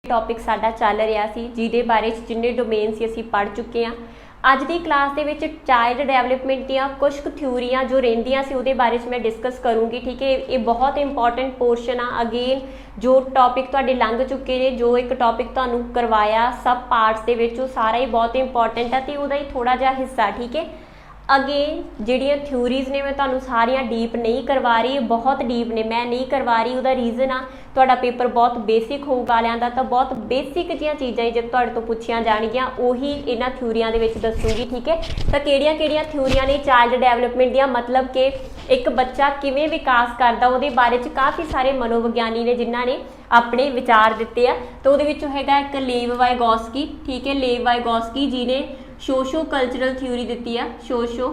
Topic साडा चल रहा सी जिहदे बारे जिन्ने डोमेन सी असीं पढ़ चुके हैं। अज की क्लास दे विच चाइल्ड डेवलपमेंट दीयां कुछ थ्योरियां जो रहिंदियां सी उहदे बारे मैं डिस्कस करूँगी। ठीक है, ये बहुत इंपॉर्टेंट पोर्शन आ। अगेन जो टॉपिक तुहाडे लंघ चुके ने, जो एक टॉपिक तुहानूं करवाया सब पार्ट्स दे विच, सारा ही बहुत इंपॉर्टेंट है तो उहदा ही थोड़ा जिहा हिस्सा। ठीक है, अगेन जिहड़ियां थ्योरीज ने मैं तुहानूं सारियां डीप नहीं करवा रही, बहुत डीप ने मैं नहीं करवा रही। उहदा रीजन आ तुहाडा पेपर बहुत बेसिक होऊगा वालियां दा, तां बहुत बेसिक जिहियां चीज़ां जब तुहाडे तो पुछियां जाणगियां उही इन्हां थ्योरियां दे विच दसूंगी। ठीक है, तां किहड़ियां थ्योरियां ने चाइल्ड डेवलपमेंट दियां, मतलब कि एक बच्चा किवें विकास करदा उहदे बारे च काफ़ी सारे मनोविग्यानी ने जिन्हां ने अपने विचार दिते आ। तो उहदे विचों हैगा एक लेव वाइगोस्की। ठीक है, लेव वाइगोस्की जी ने सोशो कल्चरल थ्योरी दी है, socio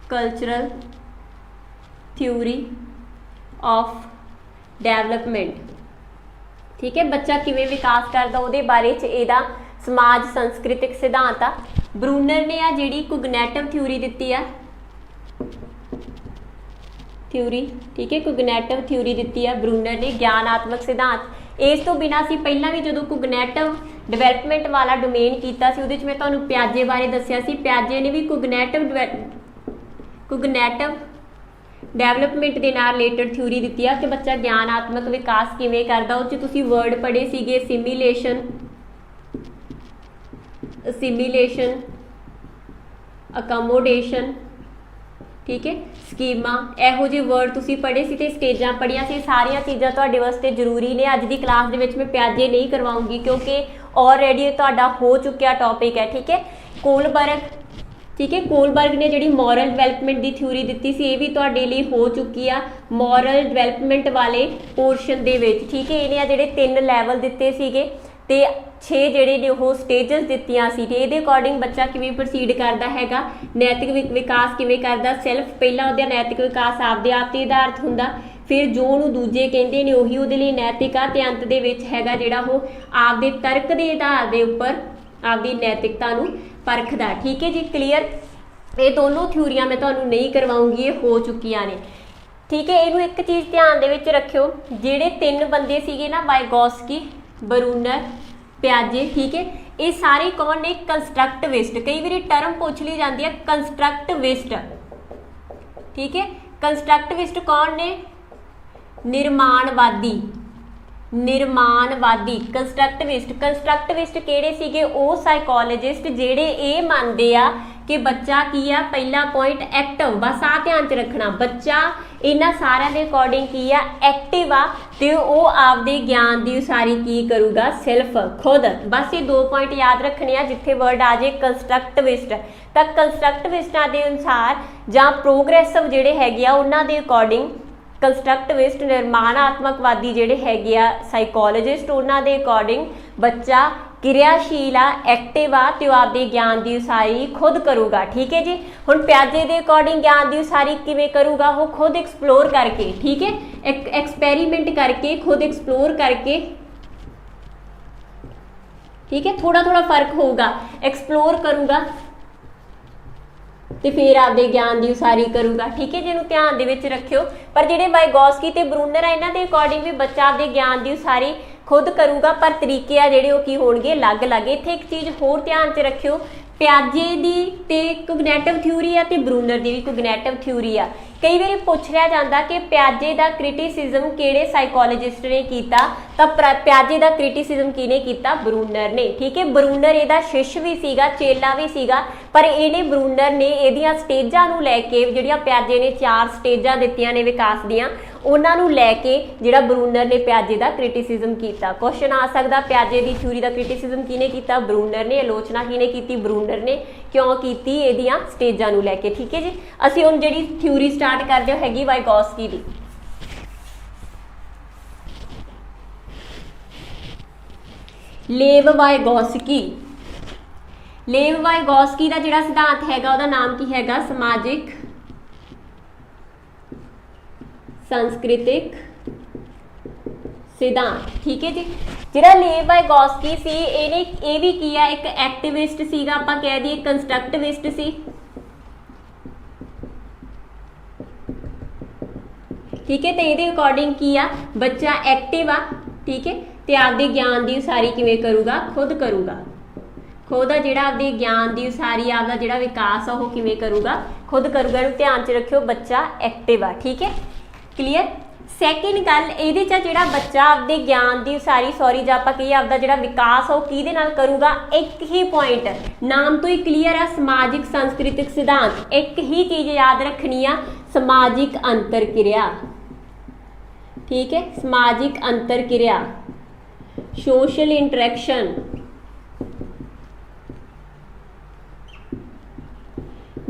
cultural theory of development. ठीक है, बच्चा किवें विकास करता उहदे बारे च इहदा समाज संस्कृतिक सिद्धांत आ। ब्रूनर ने आ जिहड़ी कोग्निटिव थ्योरी दी है थ्योरी। ठीक है, कोग्निटिव थ्योरी दी है ब्रूनर ने, ज्ञानात्मक सिद्धांत। इस तो बिना असीं पहलां भी जो कोग्निटिव डिवेलपमेंट वाला डोमेन किया उहदे च मैं तुहानूं प्याजे बारे दस्सिया सी। प्याजे ने भी कोग्निटिव डेवलपमेंट के नाल रिलेटेड थ्योरी दी है कि बच्चा ज्ञानात्मक विकास किवें करदा। उस तुसीं वर्ड पढ़े सीगे सिमिलेशन, अकोमोडेशन, ठीक है, स्कीमा, इहो ਜਿਹੇ वर्ड तुसीं पढ़े सी ते स्टेजां पढ़िया सी। सारिया चीज़ां तुहाडे वास्ते जरूरी ने। अज की क्लास दे विच मैं प्याजे नहीं करवाऊँगी क्योंकि ऑलरेडी तुहाडा हो चुकिया टॉपिक है। ठीक है, कोलबर्ग, ठीक है, कोलबर्ग ने जिहड़ी मॉरल डिवेलपमेंट की थ्योरी दी सी, ये भी तुहाडे लई हो चुकी आ मॉरल डिवेलपमेंट वाले पोर्शन दे विच। ठीक है, इन्हें जिहड़े 3 लैवल दिते सीगे ते 6 जिहड़े ने वो स्टेजेस दित्तियां सी ते इहदे अकॉर्डिंग बच्चा किवें प्रोसीड करदा हैगा, नैतिक विकास किवें करदा। सैल्फ पहला उहदा नैतिक विकास आपदे आप ते आधारित हुंदा, फिर जो उहनूं दूजे कहंदे ने उही उहदे लई नैतिक आ, ते अंत दे विच हैगा जिहड़ा वो आपदे तर्क दे आधार दे उपर आपदी नैतिकता नूं परखदा। ठीक है जी, क्लीयर। ये दोनों थ्योरियां मैं तुहानूं नहीं करवाऊँगी, ये हो चुकियां ने। ठीक है, इहनूं एक चीज़ ध्यान दे विच रखियो, जिहड़े 3 बंदे सीगे ना, वाइगोस्की, ब्रूनर, प्याजे, ठीक है, ये सारे कौन ने? कंस्ट्रक्टिविस्ट। कई बार टर्म पूछ ली जाती है कंस्ट्रक्टिविस्ट। ठीक है, कंस्ट्रक्टिविस्ट कौन ने? निर्माणवादी कंस्ट्रक्टिविस्ट किहड़े सीगे? वो साइकोलॉजिस्ट जिहड़े ये मानते आ कि बच्चा की आ, पहला पॉइंट एक्टिव, बस आ ध्यान च रखना, बच्चा इन्हां सारिਆਂ ਦੇ अकॉर्डिंग की आ एक्टिव आ ते वो आपदे ज्ञान की उसारी की करूगा, सेल्फ, खुद। बस ये 2 पॉइंट याद रखने आ जिथे वर्ड आ जाए कंस्ट्रक्टिविस्ट। तो कंस्ट्रक्टिविस्टां के अनुसार जां प्रोग्रेसिव जिहड़े हैगे आ उन्हां दे अकॉर्डिंग कंस्ट्रक्टिविस्ट, निर्माणात्मकवादी जिहड़े हैगे आ साइकोलॉजिस्ट, उन्हां दे अकॉर्डिंग बच्चा क्रियाशील आ, एक्टिव आ ते आपदे ज्ञान की उसारी खुद करूगा। ठीक है जी, हुण प्याजे के अकॉर्डिंग ज्ञान की उसारी किवें करूगा? वो खुद एक्सप्लोर करके, ठीक है, एक एक्सपेरीमेंट करके, खुद एक्सप्लोर करके। ठीक है, थोड़ा थोड़ा फर्क होगा, एक्सप्लोर करूगा तो फिर आपदे ज्ञान की उसारी करूगा। ठीक है, जिन्होंने ध्यान दे विच रखियो। पर जिहड़े वाइगोस्की ते ब्रूनर है, इन्हां दे अकॉर्डिंग भी बच्चा आपदे ज्ञान की उसारी खुद करूगा, पर तरीके आ जिहड़े की होणगे अलग अलग। इत्थे एक चीज़ होर ध्यान च रखियो, प्याजे दी ते कोग्निटिव थ्योरी आ ते ब्रूनर दी भी कोग्निटिव थ्योरी आ। कई बार पूछ लिया जाता कि प्याजे का क्रिटिसिज्म किहड़े साइकोलॉजिस्ट ने किया, तो प्याजे का क्रिटिसिज्म किने किया? ब्रूनर ने। ठीक है, ब्रूनर इहदा शिष्य भी सीगा, चेला भी सीगा, पर इहने ब्रूनर ने इहदियां स्टेजां नूं लैके, जिहड़ियां प्याजे ने 4 स्टेजां दित्तियां ने विकास दियां, उन्हां नूं लैके जिहड़ा ब्रूनर ने प्याजे का क्रिटिसिज्म किया। क्वेश्चन आ सकदा, प्याजे की थ्योरी का क्रिटिसिज्म किने किया? ब्रूनर ने। आलोचना किने की? ब्रूनर ने। क्यों की? इहदियां स्टेजां नूं लैके। ठीक है जी, असीं हुण जिहड़ी थ्योरी स्टार्ट करदे हो हैगी वाइगोस्की दी। लेव वाइगोस्की का जिहड़ा सिद्धांत हैगा उहदा नाम की हैगा? समाजिक सांस्कृतिक सिद्धांत। ठीक है जी, जिहड़ा लेव वाइगोस्की सी, इहने ये भी किया, एक एक्टिविस्ट सीगा, आपां कह दईए कंस्ट्रक्टिविस्ट सी। ठीक है, तो ये अकॉर्डिंग की आ, बच्चा एक्टिव आ, ठीक है, ਤੇ ਆਪਦੇ ਗਿਆਨ ਦੀ ਉਸਾਰੀ ਕਿਵੇਂ ਕਰੂਗਾ? खुद करूगा। खुद आ जिहड़ा आपदे ज्ञान की उसारी आपका जिहड़ा विकास आ वो किवें करूगा? खुद करूगा। इहनूं ध्यान च रखियो, बच्चा एक्टिव आ। ठीक है, क्लीयर। सैकेंड गल इहदे च जिहड़ा बच्चा आपदे ज्ञान की उसारी सॉरी जां आपां कहीए आपदा जिहड़ा विकास आ वो किहदे नाल करूगा? एक ही पॉइंट, नाम तो ही क्लीयर आ, समाजिक सांस्कृतिक सिद्धांत। एक ही चीज़ याद रखनी आ, समाजिक अंतर क्रिया। ठीक है, समाजिक अंतर क्रिया, सोशल इंटरैक्शन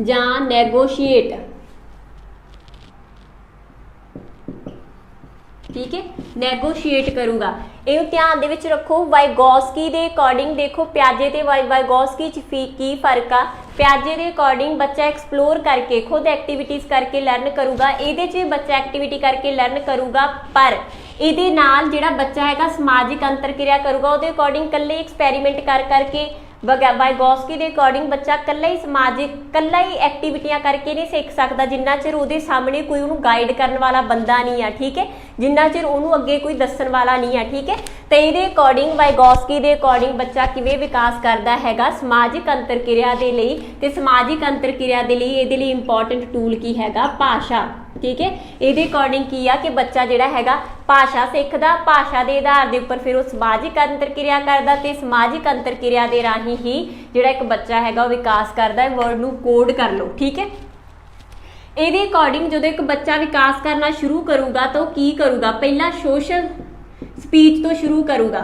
ਜਾਂ ਨੈਗੋਸ਼ੀਏਟ। ठीक है, नैगोशिएट करूँगा। ये ध्यान दे विच रखो। वाइगोस्की के अकॉर्डिंग देखो प्याजे ते वाइगोस्की की फर्क आ। प्याजे के अकॉर्डिंग बच्चा एक्सप्लोर करके खुद एक्टिविटीज़ करके लर्न करूँगा, ये बच्चा एक्टिविटी करके लर्न करूँगा, पर ये नाल जिहड़ा बच्चा हैगा समाजिक अंतर क्रिया करूँगा, वो अकॉर्डिंग कल्ले एक्सपैरीमेंट कर करके वाइगोस्की के अकॉर्डिंग बच्चा कल्ला ही समाजिक कल्ला ही एक्टिविटियां करके नहीं सीख सकता जिन्ना चिर उहदे सामने कोई उन्होंने गाइड करने वाला बंदा नहीं है। ठीक है, जिन्ना चिर उन्होंने अगे कोई दस्सण वाला नहीं है। ठीक है, तो ये अकॉर्डिंग वाइगोस्की के अकॉर्डिंग बच्चा किवें विकास करता हैगा? समाजिक अंतर क्रिया के लिए। तो समाजिक अंतर क्रिया के लिए ये इंपॉर्टेंट टूल की हैगा? भाषा। ठीक है, ये अकॉर्डिंग की आ कि बच्चा जिहड़ा हैगा भाषा सीखदा, भाषा के आधार के उपर फिर वो समाजिक अंतर क्रिया करदा, ते समाजिक अंतर क्रिया के राही ही जिहड़ा एक बच्चा हैगा विकास करदा है। वर्ड नूं कोड कर लो। ठीक है, ये अकॉर्डिंग जो एक बच्चा विकास करना शुरू करूगा तो की करूगा? पहला सोशल स्पीच तो शुरू करूगा।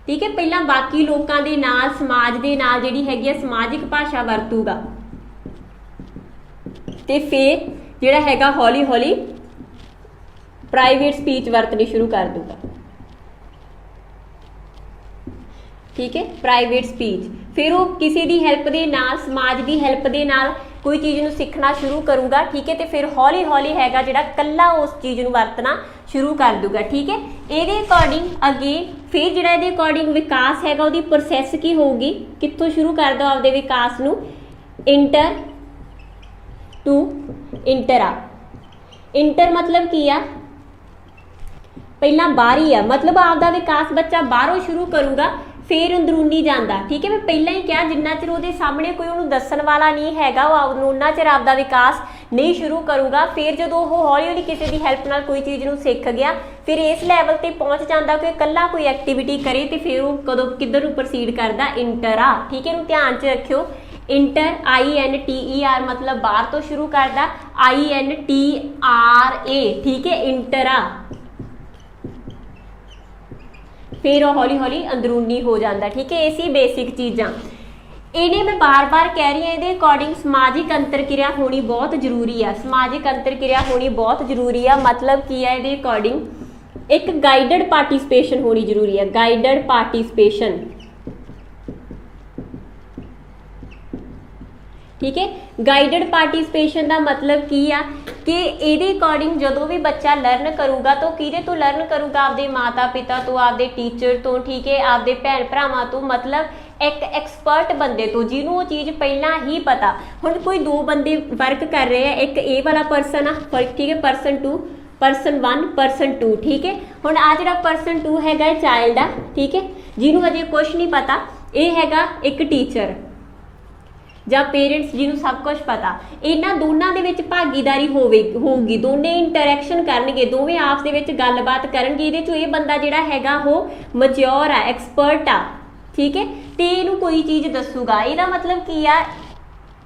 ठीक है, पहला बाकी लोगों के नाल समाज के नाल जिहड़ी हैगी है समाजिक भाषा वरतूगा, ते फिर जिहड़ा हैगा हौली हौली प्राइवेट स्पीच वरतनी शुरू कर दूगा। ठीक है, प्राइवेट स्पीच। फिर वो किसी की हैल्प के नाल समाज की हैल्प के नाल कोई चीज़ नूं सीखना शुरू करूँगा। ठीक है, तो फिर हौली हौली हैगा जिहड़ा कल्ला उस चीज़ नूं वरतना शुरू कर दूगा। ठीक है, ये अकॉर्डिंग अगेन फिर जिहड़ा ये अकॉर्डिंग विकास हैगा उहदी प्रोसैस की होगी? कित्थों शुरू कर दो आपदे विकास नूं? Inter to intra. इंटर मतलब की आ? पहला बाहरी आ, मतलब आपका विकास बच्चा बाहरों शुरू करूँगा फिर अंदरूनी जाता। ठीक है, मैं पहला ही कहा जिन्ना चिर उहदे सामने कोई उन्होंने दस्सण वाला नहीं हैगा वो उन्ना चिर आपका विकास नहीं शुरू करूँगा। फिर जो वो हौली हौली किसी की हैल्प नाल कोई चीज़ नूं सीख गया, फिर इस लैवल ते पहुँच जाता कि कल्ला कोई एक्टिविटी करे तो फिर वो कदों किधर प्रोसीड करता? इंटरा। ठीक है, ध्यान च रखियो। इंटर INTER मतलब बाहर तो शुरू करता, INTRA। ठीक है, इंटरा। फिर हौली हौली अंदरूनी हो जाता। ठीक है, ऐसी बेसिक चीज़ां इन्हें मैं बार बार कह रही हूँ। ये अकॉर्डिंग समाजिक अंतर क्रिया होनी बहुत जरूरी है। समाजिक अंतर क्रिया होनी बहुत जरूरी है। मतलब की है ये अकॉर्डिंग एक गाइडेड पार्टिसिपेशन होनी जरूरी है। Guided participation. ठीक है, गाइडेड पार्टिसिपेशन का मतलब की आ कि ये अकॉर्डिंग जो भी बच्चा लर्न करूगा तो किहदे तो लर्न करूगा? आपदे माता पिता तो, आपदे टीचर तो। ठीक है, आपदे भैन भरावां तो, मतलब एक एक्सपर्ट बंदे तो जिन्होंने वो चीज़ पहला ही पता। हुण कोई दो बंदे वर्क कर रहे हैं, एक ए वाला पर्सन आ, ठीक है, पर्सन 2, पर्सन 1, पर्सन 2। ठीक है, हुण आ जिहड़ा पर्सन 2 हैगा चाइल्ड आ। ठीक है, जिन्होंने अजे कुछ नहीं पता, ये हैगा एक टीचर ਜਾਂ पेरेंट्स जिन्होंने सब कुछ पता। इन्हां दोनों दे विच भागीदारी होगी, दोने इंटरैक्शन करनगे, दोवें आपस दे विच गलबात करनगे। इहदे चों ये बंदा जिहड़ा हैगा वो मैच्योर आ, एक्सपर्ट आ। ठीक है, तो इहनूं कोई चीज़ दसूगा। इहदा मतलब की आ?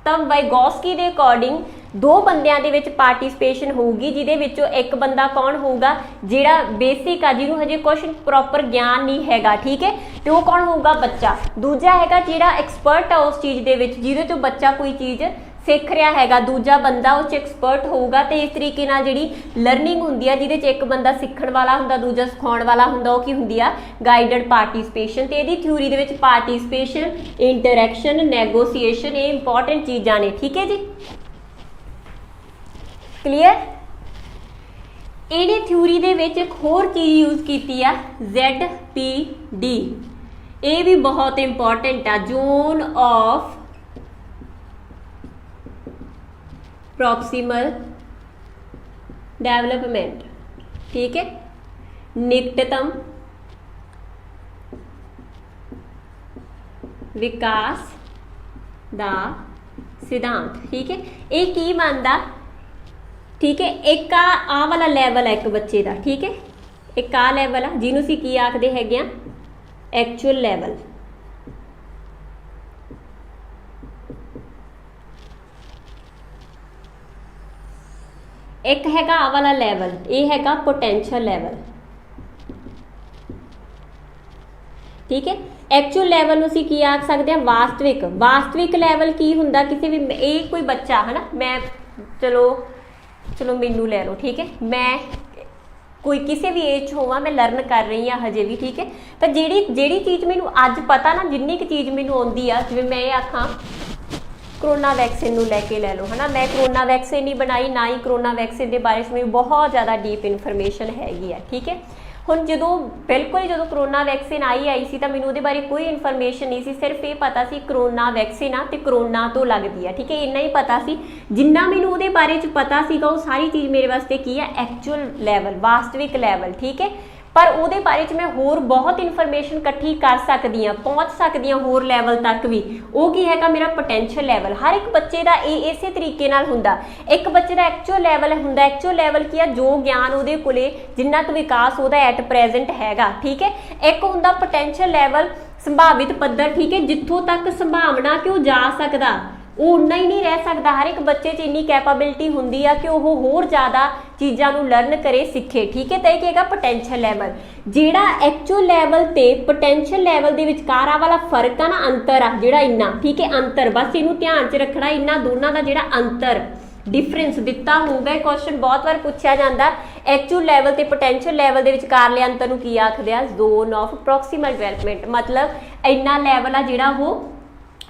तब वाइगोस्की के अकॉर्डिंग दो बंदियां दे विच पार्टिसिपेशन होगी, जिहदे विचों एक बंदा कौन होगा? जिहड़ा बेसिक आ, जिन्होंने हजे कुछ प्रॉपर ज्ञान नहीं हैगा। ठीक है, तो वो कौन होगा? बच्चा। दूजा हैगा जिहड़ा एक्सपर्ट आ उस चीज़ दे विच, जिहदे तो बच्चा कोई चीज़ सीख रहा हैगा, दूजा बंदा उस एक्सपर्ट होगा। तो इस तरीके नाल जिहड़ी लर्निंग हुंदी है, जिहदे च एक बंदा सीखण वाला हुंदा, दूजा सिखाउण वाला हुंदा, वो की हुंदी आ? Guided participation. तो इहदी थ्योरी दे विच पार्टिसिपेशन, इंटरैक्शन, नैगोशिएशन ये इंपॉर्टेंट चीज़ां ने। ठीक है जी, क्लीयर। इहदी थ्योरी दे विच एक होर चीज़ यूज़ कीती आ ZPD। ये भी बहुत इंपॉर्टेंट आ, जोन ऑफ प्रॉक्सिमल डेवलपमेंट। ठीक है, निकटतम विकास दा सिद्धांत। ठीक है, ये की बनता, ठीक है, एक आ वाला लैवल है एक बच्चे का। ठीक है, एक आ लैवल आ जिन्हों असीं की आखदे हैगे आ एक्चुअल लैवल। एक हैगा आ वाला लैवल, ये हैगा पोटेंशियल लैवल। ठीक है, एक्चुअल लैवल असीं की आख सकते हैं वास्तविक। वास्तविक लैवल की हुंदा किसी भी, ये कोई बच्चा है ना, मैं चलो मैनू लै लो। ठीक है, मैं कोई किसी भी एज होवां, मैं लर्न कर रही हाँ हजे भी। ठीक है, तो ਜਿਹੜੀ चीज़ मैनू अज पता ना, जिन्नी क चीज़ मैनू आउंदी आ, जिवें मैं ये आखां करोना वैक्सीन नूं लैके लै लो है ना, मैं करोना वैक्सीन नहीं बनाई, ना ही करोना वैक्सीन के बारे में बहुत ज़्यादा डीप इन्फॉर्मेशन हैगी है। ठीक है, हुण जो बिल्कुल जो करोना वैक्सीन आई सी तो मैनूं उहदे बारे कोई इन्फॉर्मेशन नहीं सी, सिर्फ ये पता सी करोना वैक्सीन आ ते करोना तो लगती है। ठीक है, इन्ना ही पता सी, जिन्ना मैनूं उहदे बारे च पता सीगा, वो सारी चीज़ मेरे वास्ते की है एक्चुअल लैवल, वास्तविक लैवल। ठीक है, पर उहदे बारे च मैं होर बहुत इन्फॉर्मेशन इकट्ठी कर सकती हाँ, पहुँच सकती हाँ होर लैवल तक भी। वो की हैगा मेरा पोटेंशियल लैवल। हर एक बच्चे का ये इस तरीके नाल हुंदा। एक बच्चे का एक्चुअल लैवल हुंदा, एक्चुअल लैवल की है जो ज्ञान उहदे कोले जिन्ना क विकास उहदा एट प्रेजेंट हैगा। ठीक है, एक हुंदा पोटेंशियल लैवल संभावित पद्धर। ठीक है, जिथों तक संभावना कि वो जा सकदा वो उन्ना ही नहीं रह सकता। हर एक बच्चे च इन्नी कैपाबिलिटी होंदी है कि वह होर ज़्यादा चीज़ों को लर्न करे, सीखे। ठीक है, तो यह कहेगा पोटेंशियल लैवल। जिहड़ा एक्चुअल लैवल ते पोटेंशियल लैवल के विचकार वाला फर्क है ना, अंतर आ जिहड़ा इन्ना, ठीक है, अंतर, बस इनू ध्यान च रखना, इन्ना दोनों का जिहड़ा अंतर डिफरेंस दिता होगा। क्वेश्चन बहुत बार पूछा जाता, एक्चुअल लैवल ते पोटेंशियल लैवल के विचकारले अंतर नूं की आखदे आ, जोन ऑफ प्रॉक्सीमल डिवेलपमेंट। मतलब इन्ना लैवल आ जिहड़ा वो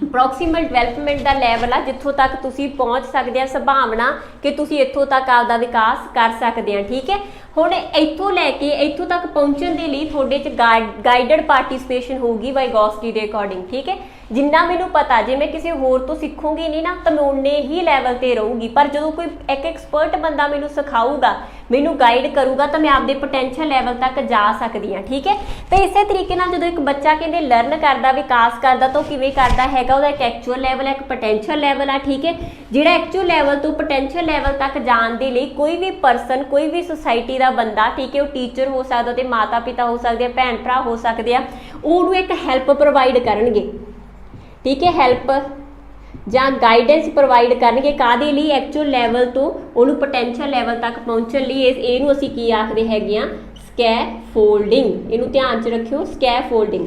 प्रॉक्सीमल डिवेलपमेंट का लैवल आ जिथों तक तुसीं पहुँच सकते हैं, संभावना कि तुसीं इत्थों तक आपका विकास कर सकते हैं। ठीक है, हुण इत्थों लैके इत्थों तक पहुँचण दे लई तुहाडे च गाइडड पार्टिसिपेशन होगी वाइगोस्की के अकॉर्डिंग। ठीक है, जिन्ना मैनू पता, जे मैं किसी होर तो सीखूंगी नहीं ना, तो मैं उन्ने ही लैवल ते रहूँगी। पर जो कोई एक एक्सपर्ट बंदा मैनू सिखाऊगा, मैनू गाइड करूगा, तो मैं आपदे पोटेंशियल लैवल तक जा सकती हाँ। ठीक है, तो इस तरीके नाल जो एक बच्चा कहते लर्न करता, विकास करता, तो किवें करता हैगा, ਉਹਦਾ एक एक्चुअल लैवल है, एक पोटेंशियल लैवल है। ठीक है, जिहड़ा एक्चुअल लैवल तो पोटेंशियल लैवल तक जाण दे लई कोई भी परसन, कोई भी सुसाइटी का बंदा, ठीक है, वो टीचर हो सकता, तो माता पिता हो सकते, भैन भरा हो सकते हैं, उन्होंने एक हैल्प प्रोवाइड करनगे। ठीक है, हैल्प ਜਾਂ गाइडेंस प्रोवाइड करनगे काहदे लई, एक्चुअल लैवल तो उन्होंने पोटेंशियल लैवल तक पहुँचण लई। ਇਹਨੂੰ ਅਸੀਂ ਕੀ ਆਖਦੇ ਹੈਗੇ ਆ, ਸਕੈਫੋल्डिंग। ਇਹਨੂੰ ध्यान च रखियो, ਸਕੈਫੋल्डिंग।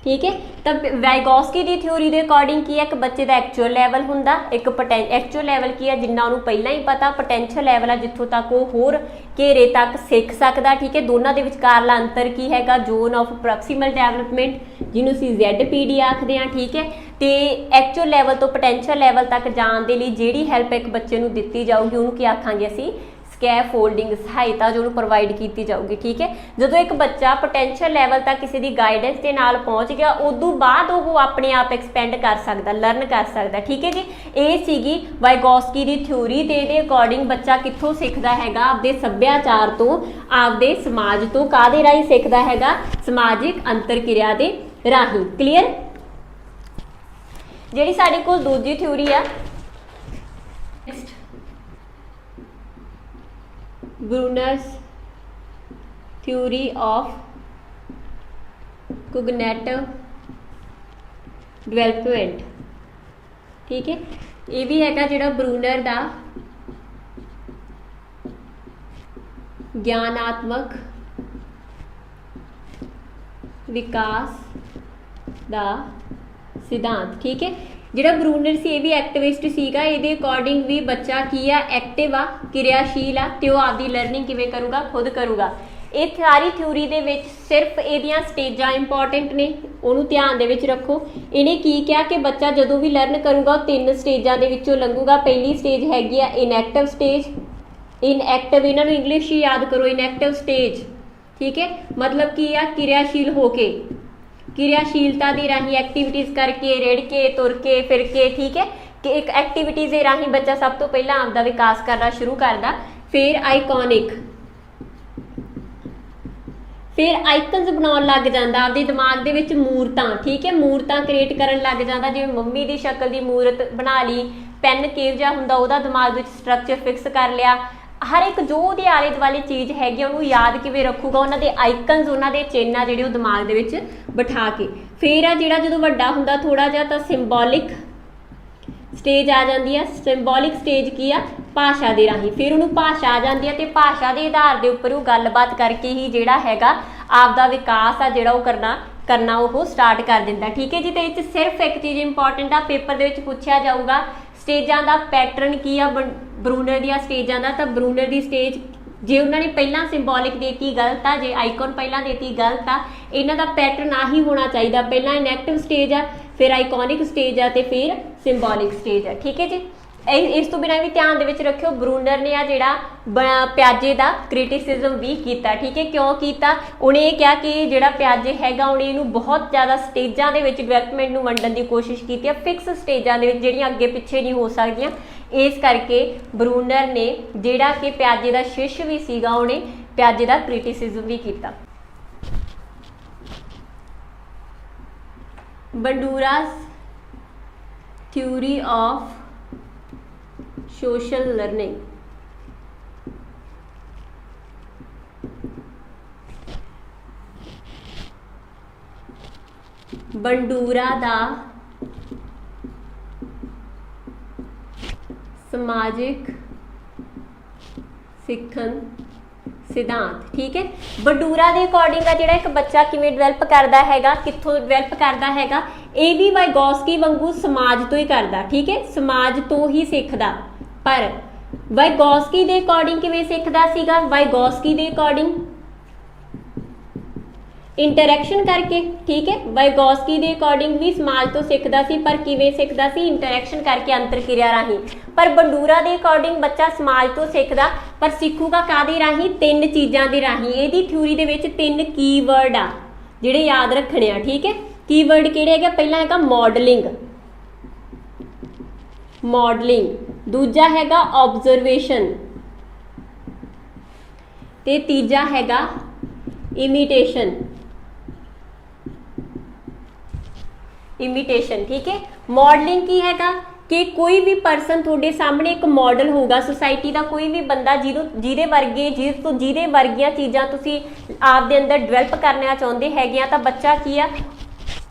ठीक है, तो वाइगोस्की की थ्योरी के अकॉर्डिंग की है, एक बच्चे का एक्चुअल लैवल हुंदा, एक एक्चुअल लैवल की है जिन्ना उन्होंने पहला ही पता, पोटेंशियल लैवल है जिथों तक वो होर घेरे तक सीख सकता। ठीक है, दोनों के विचकारला अंतर की हैगा, जोन ऑफ प्रॉक्सीमल डेवलपमेंट जिन्हों असीं ZPD आखते हैं। ठीक है, तो एक्चुअल लैवल तो पोटेंशियल लैवल तक जाने के लिए जिहड़ी हैल्प एक बच्चे नूं दित्ती जाऊगी उन्होंने की आखांगे असीं ਸਕੈਫੋल्डिंग, सहायता जो प्रोवाइड की जाऊगी। ठीक है, जो एक बच्चा पोटेंशियल लैवल तक किसी की गाइडेंस के नाल पहुँच गया, उदों बाद वो अपने आप एक्सपेंड कर सकता, लर्न कर सकता। ठीक है जी, ये सीगी वाइगोस्की की थ्योरी। तो ये अकॉर्डिंग बच्चा कित्थों सीखता हैगा, आपदे सभ्याचार तो, आपदे समाज तो, काहदे राही सीखता हैगा, समाजिक अंतरक्रिया के राही। क्लीयर, जिहड़ी साडे कोल दूजी थ्योरी आ, Bruner's theory of cognitive development. ठीक है, ये भी हैगा जिहड़ा ब्रूनर दा ज्ञानात्मक विकास दा सिद्धांत। ठीक है, जिहड़ा ब्रूनर सी ये भी एक्टिविस्ट सीगा, ये अकॉर्डिंग भी बच्चा की है, एक्टिव आ, क्रियाशील आ, तो आपकी लर्निंग किवें करूगा, खुद करूगा। ये सारी थ्योरी दे विच सिर्फ इहदियां स्टेजां इंपॉर्टेंट ने, उहनूं ध्यान दे विच रखो। इन्हें की कहा कि बच्चा जदों भी लर्न करूगा 3 स्टेजां दे विचों लंघूगा। पहली स्टेज हैगी आ इनएक्टिव स्टेज। इनएक्टिव इन्हां नूं इंग्लिश ही याद करो, इनएक्टिव स्टेज। ठीक है, मतलब की आ, क्रियाशील होके, क्रियाशीलता के राही एक्टिविटीज़ करके, रेड़ के, तुर के, फिर के। ठीक है, कि एक एक्टिविटीज़ के राही बच्चा सब तो पहला आपका विकास करना शुरू करता। फिर आइकॉनिक, फिर आइकन्स बनाउण लग जांदा आपदे दिमाग दे विच मूरतां, ठीक है, मूरतां क्रिएट करन लग जांदा, जिवें मम्मी दी शक्ल दी मूरत बना ली, पैन किहो जिहा हुंदा ਉਹਦਾ दिमाग विच स्ट्रक्चर फिक्स कर लिया। हर एक जो ਉਹਦੇ आले दुआले चीज़ हैगी ਉਹਨੂੰ याद किवें रखूगा, ਉਹਨਾਂ ਦੇ आइकन्स ਉਹਨਾਂ ਦੇ चिन्ह ਜਿਹੜੇ ਉਹ दिमाग ਦੇ ਵਿੱਚ ਬਿਠਾ ਕੇ। फिर आ ਜਿਹੜਾ ਜਦੋਂ ਵੱਡਾ ਹੁੰਦਾ थोड़ा ਜਿਹਾ ਤਾਂ ਸਿੰਬੋਲਿਕ स्टेज आ जाती है। ਸਿੰਬੋਲਿਕ स्टेज की आ भाषा के राही, फिर उन्होंने भाषा आ जाती है तो भाषा के आधार के उपर वो गलबात करके ही जोड़ा हैगा आपका विकास आ जोड़ा करना वो स्टार्ट कर दिंदा। ठीक है जी, तो ये सिर्फ एक चीज़ इंपॉर्टेंट आ पेपर के पूछा जाऊगा, स्टेजां का पैटर्न की आ ब्रूनर दी स्टेजां का। तो ब्रूनर की स्टेज जे उन्होंने पहला ਸਿੰਬੋਲਿਕ देती गलत आ, जे आइकॉन पहला देती गलत आ, इन्हां दा पैटर्न आही होना चाहिए। पहला इनएक्टिव स्टेज आ, फिर आइकॉनिक स्टेज आ, ते फिर ਸਿੰਬੋਲਿਕ स्टेज है। ठीक है जी, इस तो बिना भी ध्यान दे विच रखियो ब्रूनर ने आ जिहड़ा प्याजे का क्रिटिसिज्म भी किया। ठीक है, क्यों किया? उन्हें ये कहा कि जिहड़ा प्याजे हैगा उन्हें इहनूं बहुत ज़्यादा स्टेजां दे विच डिवेलपमेंट नूं वंडण की कोशिश की है, फिक्स स्टेजां दे विच जिहड़ियां अगे पिछे नहीं हो सकदियां। इस करके ब्रूनर ने जिहड़ा कि प्याजे का शिष्य भी सीगा उन्हें प्याजे का क्रिटिसिज्म भी किया। Bandura's theory of social learning, Bandura दा समाजिक सिखन सिद्धांत। ठीक है, बंडूरा के अकॉर्डिंग आ जिहड़ा एक बच्चा किवें डिवेलप करता हैगा, कित्थों डिवेलप करता हैगा, ये भी वाइगोस्की वांगू समाज तो ही करता। ठीक है, समाज तो ही सीखदा, पर वाइगोस्की के अकॉर्डिंग किवें सीखदा सीगा? वाइगोस्की के अकॉर्डिंग इंटरैक्शन करके। ठीक है, वाइगोस्की के अकॉर्डिंग भी समाज तो सीखदा सी, पर किवें सीखदा सी? इंटरैक्शन करके, अंतर क्रिया राही। पर बंडूरा के अकॉर्डिंग बच्चा समाज तो सीखदा, पर सीखूगा काहदे राही? तीन चीज़ों के राही। इहदी थ्योरी दे विच तीन कीवर्ड आ जिहड़े याद रखने आ। ठीक है, कीवर्ड किहड़े हैगे? पहला हैगा मॉडलिंग, मॉडलिंग, दूजा हैगा ऑब्जर्वेशन, ते तीजा हैगा इमिटेशन, इमिटेशन। ठीक है, मॉडलिंग की हैगा कि कोई भी परसन थोड़े सामने एक मॉडल होगा, सोसाइटी का कोई भी बंदा जिहदे वर्गे जिहदे वर्गियां चीज़ां तुसीं आप दे अंदर डिवेलप करना चाहुंदे हैगे आ, तां बच्चा की आ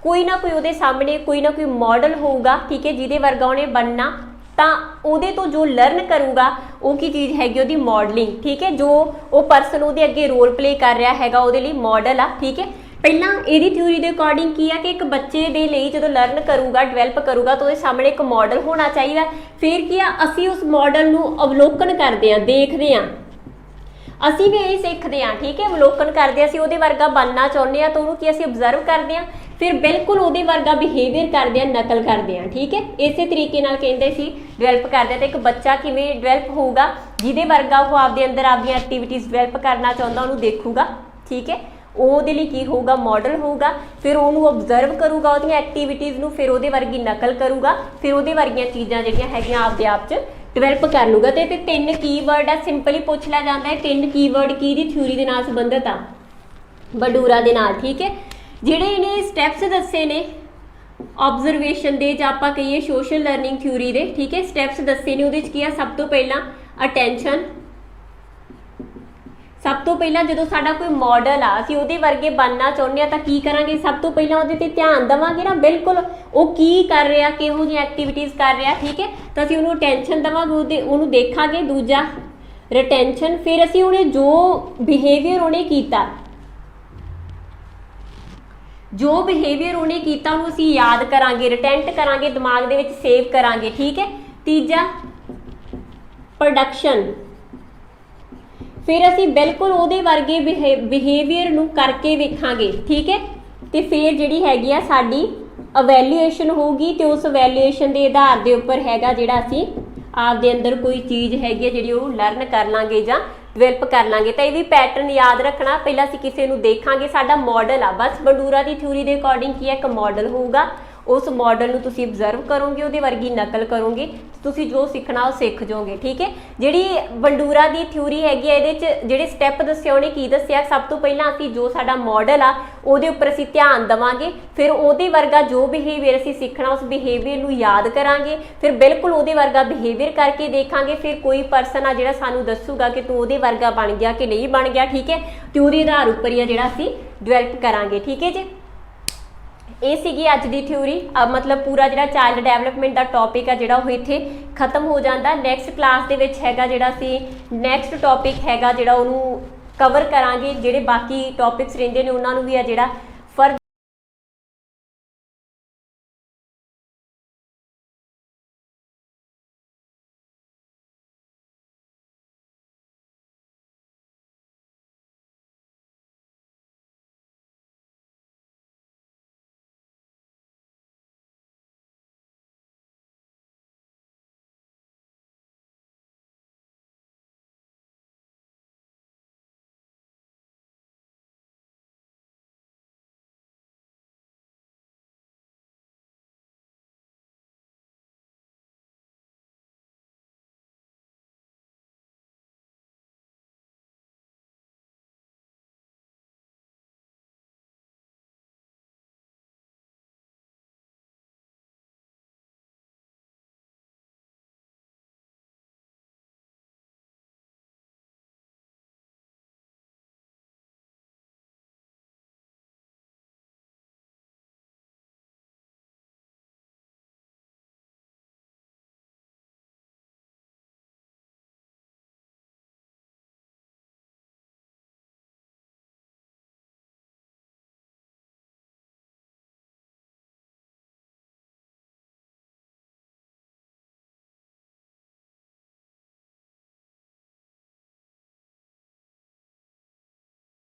कोई ना कोई उहदे सामने कोई ना कोई मॉडल होगा। ठीक है, जिहदे वर्गा उहने बनना, ਤਾਂ ਉਹਦੇ ਤੋਂ जो लर्न करूगा वो की चीज़ हैगी ਉਹਦੀ मॉडलिंग। ठीक है, जो वो परसन ਉਹਦੇ ਅੱਗੇ रोल प्ले कर रहा हैगा ਉਹਦੇ ਲਈ मॉडल आ। ठीक है, ਪਹਿਲਾਂ ਇਹਦੀ ਥਿਊਰੀ ਦੇ ਅਕੋਰਡਿੰਗ ਕੀ ਆ ਕਿ ਇੱਕ ਬੱਚੇ ਦੇ ਲਈ ਜਦੋਂ ਲਰਨ ਕਰੂਗਾ, ਡਿਵੈਲਪ ਕਰੂਗਾ, ਤਾਂ ਉਹਦੇ ਸਾਹਮਣੇ ਇੱਕ ਮਾਡਲ ਹੋਣਾ ਚਾਹੀਦਾ। ਫਿਰ ਕੀ ਆ, ਅਸੀਂ ਉਸ ਮਾਡਲ ਨੂੰ ਅਵਲੋਕਨ ਕਰਦੇ ਆ, ਦੇਖਦੇ ਆ, ਅਸੀਂ ਵੀ ਇਹ ਸਿੱਖਦੇ ਆ। ਠੀਕ ਹੈ, ਅਵਲੋਕਨ ਕਰਦੇ ਆ, ਅਸੀਂ ਉਹਦੇ ਵਰਗਾ ਬਣਨਾ ਚਾਹੁੰਦੇ ਆ, ਤਾਂ ਉਹਨੂੰ ਕੀ ਅਸੀਂ ਅਬਜ਼ਰਵ ਕਰਦੇ ਆ, ਫਿਰ ਬਿਲਕੁਲ ਉਹਦੇ ਵਰਗਾ ਬਿਹੇਵੀਅਰ ਕਰਦੇ ਆ, ਨਕਲ ਕਰਦੇ ਆ। ਠੀਕ ਹੈ, ਇਸੇ ਤਰੀਕੇ ਨਾਲ ਕਹਿੰਦੇ ਸੀ ਡਿਵੈਲਪ ਕਰਦੇ ਆ। ਤਾਂ ਇੱਕ ਬੱਚਾ ਕਿਵੇਂ ਡਿਵੈਲਪ ਹੋਊਗਾ? ਜਿਹਦੇ ਵਰਗਾ ਉਹ ਆਪਦੇ ਅੰਦਰ ਆਪਦੀਆਂ ਐਕਟੀਵਿਟੀਜ਼ ਡਿਵੈਲਪ ਕਰਨਾ ਚਾਹੁੰਦਾ, ਉਹਨੂੰ ਦੇਖੂਗਾ। ਠੀਕ ਹੈ, ਉਹਦੇ ਲਈ ਕੀ ਹੋਊਗਾ? ਮਾਡਲ ਹੋਊਗਾ। ਫਿਰ ਉਹਨੂੰ ਓਬਜ਼ਰਵ ਕਰੂਗਾ, ਉਹਦੀਆਂ ਐਕਟੀਵਿਟੀਜ਼ ਨੂੰ, ਫਿਰ ਉਹਦੇ ਵਰਗੀ ਨਕਲ ਕਰੂਗਾ, ਫਿਰ ਉਹਦੇ ਵਰਗੀਆਂ ਚੀਜ਼ਾਂ ਜਿਹੜੀਆਂ ਹੈਗੀਆਂ ਆਪਦੇ ਆਪ 'ਚ ਡਿਵੈਲਪ ਕਰ ਲੂਗਾ। ਤੇ ਤਿੰਨ ਕੀਵਰਡ ਆ, ਸਿੰਪਲੀ ਪੁੱਛ ਲਿਆ ਜਾਂਦਾ ਹੈ ਤਿੰਨ ਕੀਵਰਡ ਕੀ ਦੀ ਥਿਊਰੀ ਦੇ ਨਾਲ ਸੰਬੰਧਿਤ ਆ? ਬਡੂਰਾ ਦੇ ਨਾਲ। ਠੀਕ ਹੈ, ਜਿਹੜੇ ਇਹਨੇ ਸਟੈਪਸ ਦੱਸੇ ਨੇ ਆਬਜ਼ਰਵੇਸ਼ਨ ਦੇ ਜਾਂ ਆਪਾਂ ਕਹੀਏ ਸੋਸ਼ਲ ਲਰਨਿੰਗ ਥਿਊਰੀ ਦੇ। ਠੀਕ ਹੈ, ਸਟੈਪਸ ਦੱਸੇ ਨੇ, ਉਹਦੇ 'ਚ ਕੀ ਆ? ਸਭ ਤੋਂ ਪਹਿਲਾਂ ਅਟੈਂਸ਼ਨ। सब तो पहला जो साडा कोई मॉडल आ, असीं उहदे वर्गे बनना चाहुंदे आ, तां की करांगे? सब तो पहला उहदे ते ध्यान देवांगे ना, बिल्कुल वो की कर रहा, किहो जी एक्टिविटीज़ कर रहा। ठीक है, तो असीं उहनूं अटैंशन देवांगे, उहनूं देखांगे। दूजा रिटेंशन, फिर असीं उहने जो बिहेवियर उहने कीता, जो बिहेवियर उहने कीता उहनूं असीं याद करांगे, रिटेंट करांगे, दिमाग दे विच सेव करांगे। ठीक है, तीजा प्रोडक्शन, फिर असी बिल्कुल उहदे वर्गे बिहेवियर नूं करके वेखांगे। ठीक है, तो फिर जिहड़ी हैगी आ साडी अवैल्यूएशन होगी, तो उस अवैल्यूएशन के आधार के उपर हैगा जिहड़ा असी आपदे अंदर कोई चीज़ हैगी जिहड़ी वो लर्न कर लांगे जां डिवेलप कर लांगे। तो ये भी पैटर्न याद रखना, पहला असी किसी नूं देखांगे, साडा मॉडल आ। बस बंडूरा की थ्योरी के अकॉर्डिंग की है, एक मॉडल होगा, ਉਸ ਮਾਡਲ ਨੂੰ ਤੁਸੀਂ ਅਬਜ਼ਰਵ ਕਰੋਗੇ, ਉਹਦੇ ਵਰਗੀ ਨਕਲ ਕਰੋਗੇ, ਤੁਸੀਂ ਜੋ ਸਿੱਖਣਾ ਉਹ ਸਿੱਖ ਜਾਓਗੇ। ਠੀਕ ਹੈ, ਜਿਹੜੀ ਬੰਡੂਰਾ ਦੀ ਥਿਊਰੀ ਹੈਗੀ ਹੈ, ਇਹਦੇ 'ਚ ਜਿਹੜੇ ਸਟੈਪ ਦੱਸੇ ਉਹਨੇ ਕੀ ਦੱਸਿਆ, ਸਭ ਤੋਂ ਪਹਿਲਾਂ ਅਸੀਂ ਜੋ ਸਾਡਾ ਮਾਡਲ ਆ ਉਹਦੇ ਉੱਪਰ ਅਸੀਂ ਧਿਆਨ ਦੇਵਾਂਗੇ, ਫਿਰ ਉਹਦੇ ਵਰਗਾ ਜੋ ਬਿਹੇਵੀਅਰ ਅਸੀਂ ਸਿੱਖਣਾ ਉਸ ਬਿਹੇਵੀਅਰ ਨੂੰ ਯਾਦ ਕਰਾਂਗੇ, ਫਿਰ ਬਿਲਕੁਲ ਉਹਦੇ ਵਰਗਾ ਬਿਹੇਵੀਅਰ ਕਰਕੇ ਦੇਖਾਂਗੇ, ਫਿਰ ਕੋਈ ਪਰਸਨ ਆ ਜਿਹੜਾ ਸਾਨੂੰ ਦੱਸੂਗਾ ਕਿ ਤੂੰ ਉਹਦੇ ਵਰਗਾ ਬਣ ਗਿਆ ਕਿ ਨਹੀਂ ਬਣ ਗਿਆ। ਠੀਕ ਹੈ, ਤੇ ਉਹਦੇ ਆਧਾਰ ਉੱਪਰ ਹੀ ਆ ਜਿਹੜਾ ਅਸੀਂ ਡਿਵੈਲਪ ਕਰਾਂਗੇ। ਠੀਕ ਹੈ ਜੀ, ਇਹ ਸੀਗੀ ਅੱਜ ਦੀ ਥਿਊਰੀ। ਮਤਲਬ ਪੂਰਾ ਜਿਹੜਾ ਚਾਈਲਡ ਡਿਵੈਲਪਮੈਂਟ ਦਾ ਟੌਪਿਕ ਆ ਜਿਹੜਾ ਉਹ ਇੱਥੇ ਖਤਮ ਹੋ ਜਾਂਦਾ। ਨੈਕਸਟ ਕਲਾਸ ਦੇ ਵਿੱਚ ਹੈਗਾ ਜਿਹੜਾ ਅਸੀਂ ਨੈਕਸਟ ਟੌਪਿਕ ਹੈਗਾ ਜਿਹੜਾ ਉਹਨੂੰ ਕਵਰ ਕਰਾਂਗੇ, ਜਿਹੜੇ ਬਾਕੀ ਟੌਪਿਕਸ ਰਹਿੰਦੇ ਨੇ ਉਹਨਾਂ ਨੂੰ ਵੀ ਆ ਜਿਹੜਾ